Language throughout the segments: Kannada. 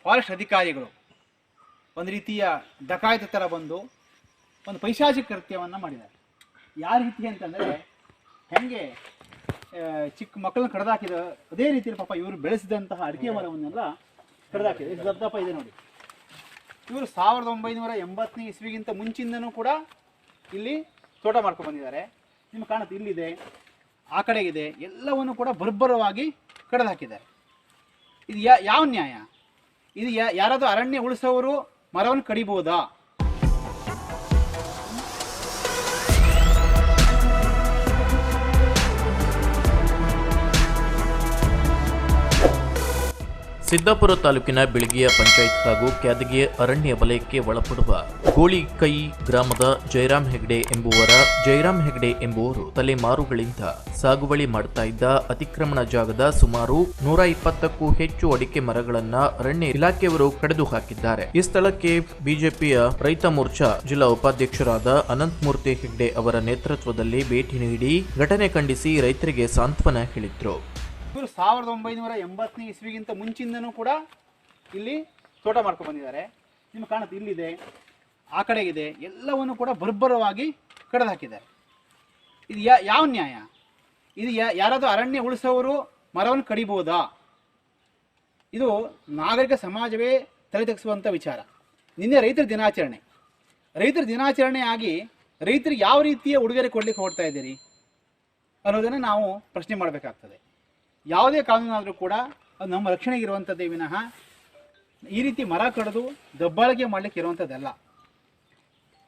ಫಾರೆಸ್ಟ್ ಅಧಿಕಾರಿಗಳು ಒಂದು ರೀತಿಯ ಡಕಾಯಿತ ಥರ ಬಂದು ಒಂದು ಪೈಶಾಚಿಕ ಕೃತ್ಯವನ್ನು ಮಾಡಿದ್ದಾರೆ. ಯಾವ ರೀತಿ ಅಂತಂದರೆ ಹೆಂಗೆ ಚಿಕ್ಕ ಮಕ್ಕಳನ್ನ ಕಡ್ದಾಕಿದ ಅದೇ ರೀತಿಯಲ್ಲಿ ಪಾಪ ಇವರು ಬೆಳೆಸಿದಂತಹ ಅಡಿಕೆ ಮರವನ್ನೆಲ್ಲ ಕಡ್ದಾಕಿದೆ. ಇದು ದಪ್ಪ ಇದೆ ನೋಡಿ. ಇವರು 1980ನೇ ಇಸ್ವಿಗಿಂತ ಮುಂಚಿಂದನೂ ಕೂಡ ಇಲ್ಲಿ ತೋಟ ಮಾಡ್ಕೊಂಡು ಬಂದಿದ್ದಾರೆ. ನಿಮ್ಗೆ ಕಾಣುತ್ತೆ, ಇಲ್ಲಿದೆ, ಆ ಕಡೆಗಿದೆ, ಎಲ್ಲವನ್ನು ಕೂಡ ಬರ್ಬರವಾಗಿ ಕಡ್ದು ಹಾಕಿದ್ದಾರೆ. ಇದು ಯಾವ ನ್ಯಾಯ? ಇದು ಯಾರಾದರೂ ಅರಣ್ಯ ಉಳಿಸೋರು ಮರವನ್ನು ಕಡಿಬೋದಾ? ಸಿದ್ದಾಪುರ ತಾಲೂಕಿನ ಬಿಳಗಿಯ ಪಂಚಾಯತ್ ಹಾಗೂ ಕ್ಯಾದಗಿ ಅರಣ್ಯ ವಲಯಕ್ಕೆ ಒಳಪಡುವ ಗೋಳಿಕೈ ಗ್ರಾಮದ ಜಯರಾಮ್ ಹೆಗ್ಡೆ ಎಂಬುವರು ತಲೆಮಾರುಗಳಿಂದ ಸಾಗುವಳಿ ಮಾಡ್ತಾ ಇದ್ದ ಅತಿಕ್ರಮಣ ಜಾಗದ ಸುಮಾರು 120ಕ್ಕೂ ಹೆಚ್ಚು ಅಡಿಕೆ ಮರಗಳನ್ನ ಅರಣ್ಯ ಇಲಾಖೆಯವರು ಕಡಿದು ಹಾಕಿದ್ದಾರೆ. ಈ ಸ್ಥಳಕ್ಕೆ ಬಿಜೆಪಿಯ ರೈತ ಮೋರ್ಚಾ ಜಿಲ್ಲಾ ಉಪಾಧ್ಯಕ್ಷರಾದ ಅನಂತಮೂರ್ತಿ ಹೆಗ್ಡೆ ಅವರ ನೇತೃತ್ವದಲ್ಲಿ ಭೇಟಿ ನೀಡಿ ಘಟನೆ ಖಂಡಿಸಿ ರೈತರಿಗೆ ಸಾಂತ್ವನ ಹೇಳಿದ್ರು. ಇವರು 1980ನೇ ಇಸ್ವಿಗಿಂತ ಮುಂಚಿಂದನೂ ಕೂಡ ಇಲ್ಲಿ ತೋಟ ಮಾಡ್ಕೊಂಡು ಬಂದಿದ್ದಾರೆ. ನಿಮ್ಗೆ ಕಾಣುತ್ತೆ, ಇಲ್ಲಿದೆ, ಆ ಕಡೆಗಿದೆ, ಎಲ್ಲವನ್ನು ಕೂಡ ಬರ್ಬರವಾಗಿ ಕಡ್ದು ಹಾಕಿದ್ದಾರೆ. ಇದು ಯಾವ ನ್ಯಾಯ? ಇದು ಯಾರಾದರೂ ಅರಣ್ಯ ಉಳಿಸೋರು ಮರವನ್ನು ಕಡಿಬೋದಾ? ಇದು ನಾಗರಿಕ ಸಮಾಜವೇ ತಲೆ ತಗ್ಗಿಸುವಂಥ ವಿಚಾರ. ನಿನ್ನೆ ರೈತರ ದಿನಾಚರಣೆ ಆಗಿ ರೈತರಿಗೆ ಯಾವ ರೀತಿಯ ಉಡುಗೊರೆ ಕೊಡಲಿಕ್ಕೆ ಹೊರಡ್ತಾ ಇದ್ದೀರಿ ಅನ್ನೋದನ್ನು ನಾವು ಪ್ರಶ್ನೆ ಮಾಡಬೇಕಾಗ್ತದೆ. ಯಾವುದೇ ಕಾನೂನಾದರೂ ಕೂಡ ಅದು ನಮ್ಮ ರಕ್ಷಣೆಗೆ ಇರುವಂಥದ್ದೇ ವಿನಃ ಈ ರೀತಿ ಮರ ಕಡಿದು ದಬ್ಬಾಳಿಕೆ ಮಾಡಲಿಕ್ಕೆ ಇರುವಂಥದ್ದಲ್ಲ.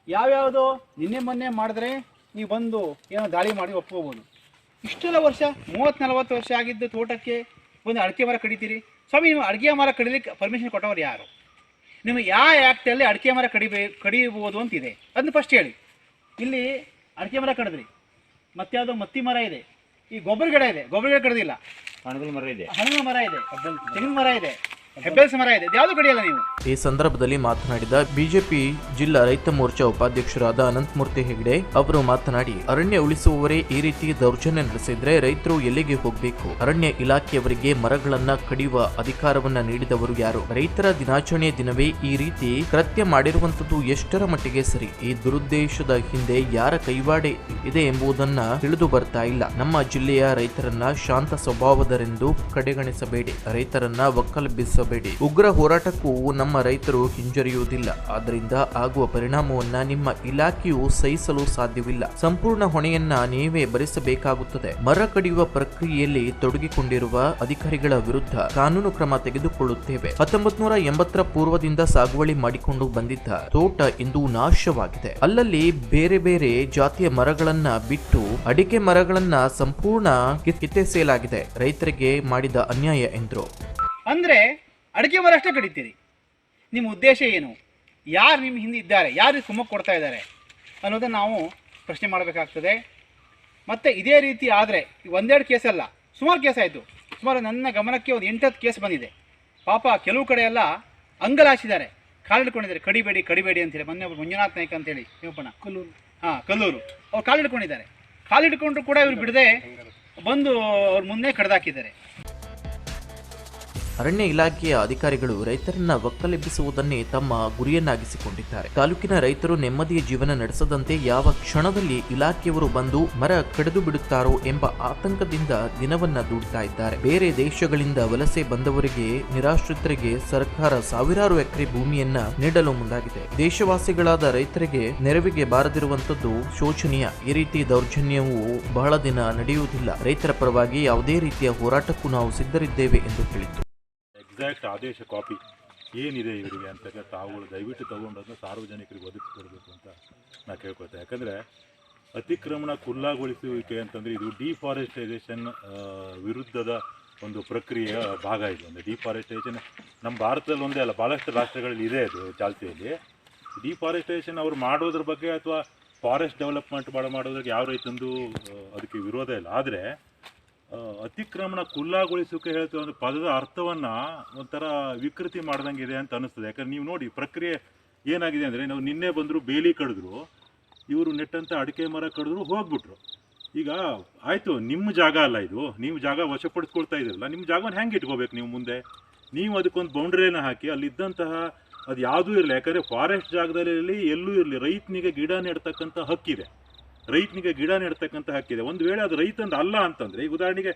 ಯಾವ್ಯಾವುದೋ ನಿನ್ನೆ ಮೊನ್ನೆ ಮಾಡಿದ್ರೆ ನೀವು ಬಂದು ಏನೋ ದಾಳಿ ಮಾಡಿ ಒಪ್ಕೋಬೋದು. ಇಷ್ಟೆಲ್ಲ ವರ್ಷ 30-40 ವರ್ಷ ಆಗಿದ್ದು ತೋಟಕ್ಕೆ ಒಂದು ಅಡಿಕೆ ಮರ ಕಡಿತೀರಿ. ಸ್ವಾಮಿ, ನೀವು ಅಡಿಕೆ ಮರ ಕಡಿಲಿಕ್ಕೆ ಪರ್ಮಿಷನ್ ಕೊಟ್ಟವ್ರು ಯಾರು? ನಿಮಗೆ ಯಾವ ಆ್ಯಕ್ಟಲ್ಲಿ ಅಡಿಕೆ ಮರ ಕಡಿಬೋದು ಅಂತಿದೆ ಅದನ್ನ ಫಸ್ಟ್ ಹೇಳಿ. ಇಲ್ಲಿ ಅಡಿಕೆ ಮರ ಕಡಿದ್ರಿ, ಮತ್ತೆ ಯಾವುದೋ ಮತ್ತಿ ಮರ ಇದೆ, ಈ ಗೊಬ್ಬರ ಗಿಡ ಇದೆ, ಗೊಬ್ಬರ ಗಿಡ ಕಡ್ದಿಲ್ಲ, ಹಣ್ಣುಗಳ ಮರ ಇದೆ, ತೆಂಗಿನ ಮರ ಇದೆ, ಹೆಬ್ಬೆಲ್ಸ್ ಮರ ಇದೆ, ಯಾವುದು ಕಡಿಯಲ್ಲ ನೀವು. ಈ ಸಂದರ್ಭದಲ್ಲಿ ಮಾತನಾಡಿದ ಬಿಜೆಪಿ ಜಿಲ್ಲಾ ರೈತ ಮೋರ್ಚಾ ಉಪಾಧ್ಯಕ್ಷರಾದ ಅನಂತಮೂರ್ತಿ ಹೆಗ್ಡೆ ಅವರು ಮಾತನಾಡಿ, ಅರಣ್ಯ ಉಳಿಸುವವರೇ ಈ ರೀತಿ ದೌರ್ಜನ್ಯ ನಡೆಸಿದ್ರೆ ರೈತರು ಎಲ್ಲಿಗೆ ಹೋಗಬೇಕು? ಅರಣ್ಯ ಇಲಾಖೆಯವರಿಗೆ ಮರಗಳನ್ನ ಕಡಿಯುವ ಅಧಿಕಾರವನ್ನ ನೀಡಿದವರು ಯಾರು? ರೈತರ ದಿನಾಚರಣೆಯ ದಿನವೇ ಈ ರೀತಿ ಕೃತ್ಯ ಮಾಡಿರುವಂತದ್ದು ಎಷ್ಟರ ಮಟ್ಟಿಗೆ ಸರಿ? ಈ ದುರುದ್ದೇಶದ ಹಿಂದೆ ಯಾರ ಕೈವಾಡೆ ಇದೆ ಎಂಬುದನ್ನ ತಿಳಿದು ಬರ್ತಾ ಇಲ್ಲ. ನಮ್ಮ ಜಿಲ್ಲೆಯ ರೈತರನ್ನ ಶಾಂತ ಸ್ವಭಾವದರೆಂದು ಕಡೆಗಣಿಸಬೇಡಿ, ರೈತರನ್ನ ಒಕ್ಕಲೆಬ್ಬಿಸಬೇಡಿ. ಉಗ್ರ ಹೋರಾಟಕ್ಕೂ ನಮ್ಮ ರೈತರು ಹಿಂಜರಿಯುವುದಿಲ್ಲ. ಆದ್ದರಿಂದ ಆಗುವ ಪರಿಣಾಮವನ್ನ ನಿಮ್ಮ ಇಲಾಖೆಯು ಸಹಿಸಲು ಸಾಧ್ಯವಿಲ್ಲ. ಸಂಪೂರ್ಣ ಹೊಣೆಯನ್ನ ನೀವೇ ಭರಿಸಬೇಕಾಗುತ್ತದೆ. ಮರ ಕಡಿಯುವ ಪ್ರಕ್ರಿಯೆಯಲ್ಲಿ ತೊಡಗಿಕೊಂಡಿರುವ ಅಧಿಕಾರಿಗಳ ವಿರುದ್ಧ ಕಾನೂನು ಕ್ರಮ ತೆಗೆದುಕೊಳ್ಳುತ್ತೇವೆ. 1980ರ ಪೂರ್ವದಿಂದ ಸಾಗುವಳಿ ಮಾಡಿಕೊಂಡು ಬಂದಿದ್ದ ತೋಟ ಇಂದು ನಾಶವಾಗಿದೆ. ಅಲ್ಲಲ್ಲಿ ಬೇರೆ ಬೇರೆ ಜಾತಿಯ ಮರಗಳನ್ನ ಬಿಟ್ಟು ಅಡಿಕೆ ಮರಗಳನ್ನ ಸಂಪೂರ್ಣ ಕಿತ್ತೆಸೆಯಲಾಗಿದೆ. ರೈತರಿಗೆ ಮಾಡಿದ ಅನ್ಯಾಯ ಎಂದರು. ಅಂದ್ರೆ ಅಡಿಕೆ ಮರ ಅಷ್ಟೇ ಕಡಿತೀರಿ? ನಿಮ್ಮ ಉದ್ದೇಶ ಏನು? ಯಾರು ನಿಮ್ಮ ಹಿಂದೆ ಇದ್ದಾರೆ? ಯಾರು ಕುಮ್ಮಕ್ಕು ಕೊಡ್ತಾ ಇದ್ದಾರೆ ಅನ್ನೋದನ್ನು ನಾವು ಪ್ರಶ್ನೆ ಮಾಡಬೇಕಾಗ್ತದೆ. ಮತ್ತು ಇದೇ ರೀತಿ ಆದರೆ ಒಂದೆರಡು ಕೇಸಲ್ಲ, ಸುಮಾರು ಕೇಸ್ ಆಯಿತು. ಸುಮಾರು ನನ್ನ ಗಮನಕ್ಕೆ ಒಂದು 8-10 ಕೇಸ್ ಬಂದಿದೆ. ಪಾಪ ಕೆಲವು ಕಡೆ ಎಲ್ಲ ಅಂಗಲಾಚಿದ್ದಾರೆ, ಕಾಲಿಡ್ಕೊಂಡಿದ್ದಾರೆ, ಕಡಿಬೇಡಿ ಅಂತೇಳಿ. ಮೊನ್ನೆ ಒಬ್ಬರು ಮಂಜುನಾಥ್ ನಾಯ್ಕ ಅಂತೇಳಿ ಕಲ್ಲೂರು ಅವ್ರು ಕಾಲಿಡ್ಕೊಂಡಿದ್ದಾರೆ. ಕಾಲಿಡ್ಕೊಂಡ್ರು ಕೂಡ ಇವರು ಬಿಡದೆ ಬಂದು ಅವ್ರ ಮುಂದೆ ಕಡ್ದಾಕಿದ್ದಾರೆ. ಅರಣ್ಯ ಇಲಾಖೆಯ ಅಧಿಕಾರಿಗಳು ರೈತರನ್ನ ಒಕ್ಕಲೆಬ್ಬಿಸುವುದನ್ನೇ ತಮ್ಮ ಗುರಿಯನ್ನಾಗಿಸಿಕೊಂಡಿದ್ದಾರೆ. ತಾಲೂಕಿನ ರೈತರು ನೆಮ್ಮದಿಯ ಜೀವನ ನಡೆಸದಂತೆ ಯಾವ ಕ್ಷಣದಲ್ಲಿ ಇಲಾಖೆಯವರು ಬಂದು ಮರ ಕಡಿದು ಬಿಡುತ್ತಾರೋ ಎಂಬ ಆತಂಕದಿಂದ ದಿನವನ್ನ ದೂಡ್ತಾ ಇದ್ದಾರೆ. ಬೇರೆ ದೇಶಗಳಿಂದ ವಲಸೆ ಬಂದವರಿಗೆ, ನಿರಾಶ್ರಿತರಿಗೆ ಸರ್ಕಾರ ಸಾವಿರಾರು ಎಕರೆ ಭೂಮಿಯನ್ನ ನೀಡಲು ಮುಂದಾಗಿದೆ. ದೇಶವಾಸಿಗಳಾದ ರೈತರಿಗೆ ನೆರವಿಗೆ ಬಾರದಿರುವಂತದ್ದು ಶೋಚನೀಯ. ಈ ರೀತಿ ದೌರ್ಜನ್ಯವು ಬಹಳ ದಿನ ನಡೆಯುವುದಿಲ್ಲ. ರೈತರ ಪರವಾಗಿ ಯಾವುದೇ ರೀತಿಯ ಹೋರಾಟಕ್ಕೂ ನಾವು ಸಿದ್ಧರಿದ್ದೇವೆ ಎಂದು ಹೇಳಿದರು. ಎಕ್ಸಾಕ್ಟ್ ಆದೇಶ ಕಾಪಿ ಏನಿದೆ ಇವರಿಗೆ ಅಂತ ತಾವುಗಳು ದಯವಿಟ್ಟು ತಗೊಂಡೋದನ್ನ ಸಾರ್ವಜನಿಕರಿಗೆ ಒದಗಿಸ್ಕೊಡ್ಬೇಕು ಅಂತ ನಾನು ಕೇಳ್ಕೊಳ್ತೇನೆ. ಯಾಕಂದರೆ ಅತಿಕ್ರಮಣ ಖುಲ್ಲಾಗೊಳಿಸುವಿಕೆ ಅಂತಂದರೆ ಇದು ಡಿಫಾರೆಸ್ಟೈಸೇಷನ್ ವಿರುದ್ಧದ ಒಂದು ಪ್ರಕ್ರಿಯೆಯ ಭಾಗ. ಇದು ಒಂದು ಡಿಫಾರೆಸ್ಟೇಷನ್ ನಮ್ಮ ಭಾರತದಲ್ಲಿ ಒಂದೇ ಅಲ್ಲ, ಭಾಳಷ್ಟು ರಾಷ್ಟ್ರಗಳಲ್ಲಿ ಇದೆ ಅದು ಚಾಲ್ತಿಯಲ್ಲಿ. ಡಿಫಾರೆಸ್ಟೇಷನ್ ಅವ್ರು ಮಾಡೋದ್ರ ಬಗ್ಗೆ ಅಥವಾ ಫಾರೆಸ್ಟ್ ಡೆವಲಪ್ಮೆಂಟ್ ಮಾಡೋದ್ರಿಗೆ ಯಾವ ರೈತಂದು ಅದಕ್ಕೆ ವಿರೋಧ ಇಲ್ಲ. ಆದರೆ ಅತಿಕ್ರಮಣ ಖುಲ್ಲಾಗೊಳಿಸೋಕೆ ಹೇಳ್ತೀವಿ ಒಂದು ಪದದ ಅರ್ಥವನ್ನು ಒಂಥರ ವಿಕೃತಿ ಮಾಡ್ದಂಗೆ ಇದೆ ಅಂತ ಅನ್ನಿಸ್ತದೆ. ಯಾಕಂದ್ರೆ ನೀವು ನೋಡಿ ಪ್ರಕ್ರಿಯೆ ಏನಾಗಿದೆ ಅಂದರೆ, ನಾವು ನಿನ್ನೆ ಬಂದರು ಬೇಲಿ ಕಡಿದ್ರು, ಇವರು ನೆಟ್ಟಂತ ಅಡಿಕೆ ಮರ ಕಡಿದ್ರು, ಹೋಗ್ಬಿಟ್ರು. ಈಗ ಆಯಿತು, ನಿಮ್ಮ ಜಾಗ ಅಲ್ಲ ಇದು, ನೀವು ಜಾಗ ವಶಪಡಿಸ್ಕೊಳ್ತಾ ಇದ್ದೀರಲ್ಲ, ನಿಮ್ಮ ಜಾಗವನ್ನು ಹೆಂಗೆ ಇಟ್ಕೋಬೇಕು ನೀವು ಮುಂದೆ? ನೀವು ಅದಕ್ಕೊಂದು ಬೌಂಡ್ರಿಯನ್ನು ಹಾಕಿ ಅಲ್ಲಿದ್ದಂತಹ ಅದು ಯಾವುದೂ ಇರಲಿ, ಯಾಕಂದರೆ ಫಾರೆಸ್ಟ್ ಜಾಗದಲ್ಲಿ ಎಲ್ಲೂ ಇರಲಿ ರೈತನಿಗೆ ಗಿಡ ನೆಡ್ತಕ್ಕಂಥ ಹಕ್ಕಿದೆ. ರೈತನಿಗೆ ಗಿಡ ನೆಡ್ತಕ್ಕಂಥ ಹಕ್ಕಿದೆ. ಒಂದು ವೇಳೆ ಅದು ರೈತಂದು ಅಲ್ಲ ಅಂತಂದರೆ, ಈಗ ಉದಾಹರಣೆಗೆ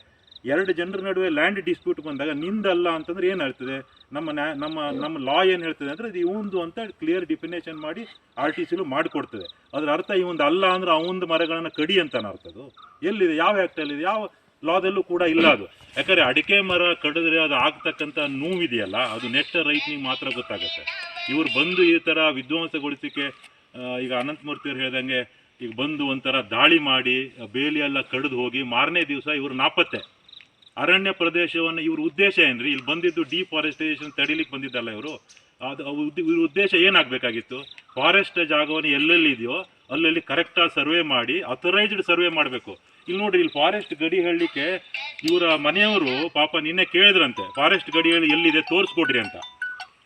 2 ಜನರ ನಡುವೆ ಲ್ಯಾಂಡ್ ಡಿಸ್ಪ್ಯೂಟ್ ಬಂದಾಗ ನಿಂದಲ್ಲ ಅಂತಂದ್ರೆ ಏನಾಗ್ತದೆ, ನಮ್ಮ ಲಾ ಏನು ಹೇಳ್ತದೆ ಅಂದರೆ ಇದು ಇವಂದು ಅಂತ ಕ್ಲಿಯರ್ ಡಿಫಿನೇಷನ್ ಮಾಡಿ RTCಲೂ ಮಾಡಿಕೊಡ್ತದೆ. ಅದರ ಅರ್ಥ ಇವಂದು ಅಲ್ಲ ಅಂದ್ರೆ ಅವಂದು ಮರಗಳನ್ನು ಕಡಿ ಅಂತ ಅರ್ಥದು ಎಲ್ಲಿದೆ, ಯಾವ ಆ್ಯಕ್ಟಲ್ಲಿದೆ, ಯಾವ ಲಾದಲ್ಲೂ ಕೂಡ ಇಲ್ಲ ಅದು. ಯಾಕಂದರೆ ಅಡಿಕೆ ಮರ ಕಡಿದ್ರೆ ಅದು ಆಗ್ತಕ್ಕಂಥ ನೋವಿದೆಯಲ್ಲ, ಅದು ನೆಟ್ಟ ರೈತನಿಗೆ ಮಾತ್ರ ಗೊತ್ತಾಗುತ್ತೆ. ಇವ್ರು ಬಂದು ಈ ಥರ ವಿಧ್ವಂಸಗೊಳಿಸಿಕೆ, ಈಗ ಅನಂತಮೂರ್ತಿಯವ್ರು ಹೇಳ್ದಂಗೆ ಈಗ ಬಂದು ಒಂಥರ ದಾಳಿ ಮಾಡಿ ಬೇಲಿ ಎಲ್ಲ ಕಡಿದು ಹೋಗಿ ಮಾರನೇ ದಿವಸ ಇವರು ನಾಪತ್ತೆ. ಅರಣ್ಯ ಪ್ರದೇಶವನ್ನು ಇವ್ರ ಉದ್ದೇಶ ಏನ್ರಿ, ಇಲ್ಲಿ ಬಂದಿದ್ದು ಡಿಫಾರೆಸ್ಟೇಷನ್ ತಡಿಲಿಕ್ಕೆ ಬಂದಿದ್ದಲ್ಲ ಇವರು. ಇವ್ರ ಉದ್ದೇಶ ಏನಾಗಬೇಕಾಗಿತ್ತು, ಫಾರೆಸ್ಟ್ ಜಾಗವನ್ನು ಎಲ್ಲೆಲ್ಲಿ ಇದೆಯೋ ಅಲ್ಲಲ್ಲಿ ಕರೆಕ್ಟಾಗಿ ಸರ್ವೆ ಮಾಡಿ ಅಥರೈಸ್ಡ್ ಸರ್ವೆ ಮಾಡಬೇಕು. ಇಲ್ಲಿ ನೋಡ್ರಿ, ಇಲ್ಲಿ ಫಾರೆಸ್ಟ್ ಗಡಿ ಹೇಳಲಿಕ್ಕೆ ಇವರ ಮನೆಯವರು ಪಾಪ ನಿನ್ನೆ ಕೇಳಿದ್ರಂತೆ, ಫಾರೆಸ್ಟ್ ಗಡಿ ಹೇಳಿ ಎಲ್ಲಿದೆ ತೋರಿಸ್ಕೊಡ್ರಿ ಅಂತ.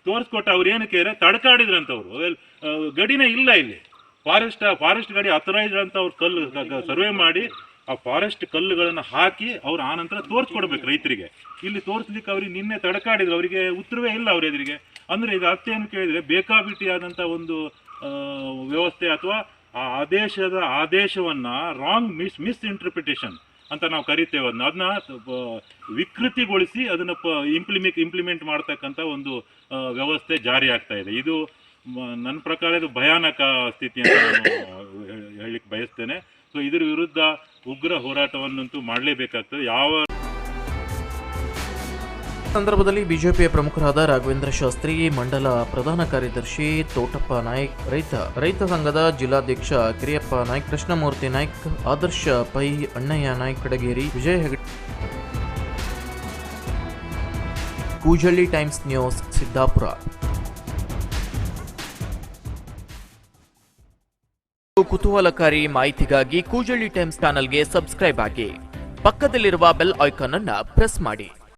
ತೋರಿಸ್ಕೊಟ್ಟು ಅವ್ರು ಏನಕ್ಕೆ ತಡ್ಕಾಡಿದ್ರಂತ. ಅವರು ಗಡಿನೇ ಇಲ್ಲ ಇಲ್ಲಿ, ಫಾರೆಸ್ಟ್ ಗಡಿ ಅಥರೈಸ್ಡ್ ಅಂತ ಅವ್ರು ಕಲ್ಲು ಸರ್ವೆ ಮಾಡಿ ಆ ಫಾರೆಸ್ಟ್ ಕಲ್ಲುಗಳನ್ನು ಹಾಕಿ ಅವ್ರು ಆನಂತರ ತೋರಿಸ್ಕೊಡ್ಬೇಕು ರೈತರಿಗೆ. ಇಲ್ಲಿ ತೋರಿಸ್ಲಿಕ್ಕೆ ಅವ್ರಿಗೆ ನಿನ್ನೆ ತಡಕಾಡಿದ್ರು, ಅವರಿಗೆ ಉತ್ತರವೇ ಇಲ್ಲ ಅವ್ರ ಎದುರಿಗೆ. ಅಂದರೆ ಇದು ಅರ್ಥ ಏನು ಕೇಳಿದರೆ, ಬೇಕಾಬಿಟ್ಟಿಯಾದಂಥ ಒಂದು ವ್ಯವಸ್ಥೆ ಅಥವಾ ಆ ಆದೇಶವನ್ನು ರಾಂಗ್ ಮಿಸ್ಇಂಟರ್ಪ್ರಿಟೇಷನ್ ಅಂತ ನಾವು ಕರಿತೇವೆ. ಅದನ್ನ ವಿಕೃತಿಗೊಳಿಸಿ ಅದನ್ನು ಇಂಪ್ಲಿಮೆಂಟ್ ಮಾಡ್ತಕ್ಕಂಥ ಒಂದು ವ್ಯವಸ್ಥೆ ಜಾರಿ ಆಗ್ತಾ ಇದೆ. ಇದು ನನ್ನ ಪ್ರಕಾರ ಇದು ಭಯಾನಕ ಸ್ಥಿತಿ ಅಂತ ನಾನು ಹೇಳಲಿಕ್ಕೆ ಬಯಸ್ತೇನೆ. ಸೊ ಇದರ ವಿರುದ್ಧ ಉಗ್ರ ಹೋರಾಟವನ್ನಂತೂ ಮಾಡಲೇಬೇಕಾಗ್ತದೆ. ಯಾವ ಸಂದರ್ಭದಲ್ಲಿ ಬಿಜೆಪಿಯ ಪ್ರಮುಖರಾದ ರಾಘವೇಂದ್ರ ಶಾಸ್ತ್ರಿ, ಮಂಡಲ ಪ್ರಧಾನ ಕಾರ್ಯದರ್ಶಿ ತೋಟಪ್ಪ ನಾಯ್ಕ್, ರೈತ ಸಂಘದ ಜಿಲ್ಲಾಧ್ಯಕ್ಷ ಕಿರಿಯಪ್ಪ ನಾಯ್ಕ್, ಕೃಷ್ಣಮೂರ್ತಿ ನಾಯ್ಕ್, ಆದರ್ಶ ಪೈ, ಅಣ್ಣಯ್ಯ ನಾಯ್ಕ್ ಕಡಗೇರಿ, ವಿಜಯ ಹೆಗಡೆ. Koojalli Times News, Siddapur. ಕುತೂಹಲಕಾರಿ ಮಾಹಿತಿಗಾಗಿ ಕೂಜಳ್ಳಿ ಟೈಮ್ಸ್ ಚಾನೆಲ್ಗೆ ಸಬ್ಸ್ಕ್ರೈಬ್ ಆಗಿ, ಪಕ್ಕದಲ್ಲಿರುವ ಬೆಲ್ ಐಕಾನ್ ಅನ್ನು ಪ್ರೆಸ್ ಮಾಡಿ.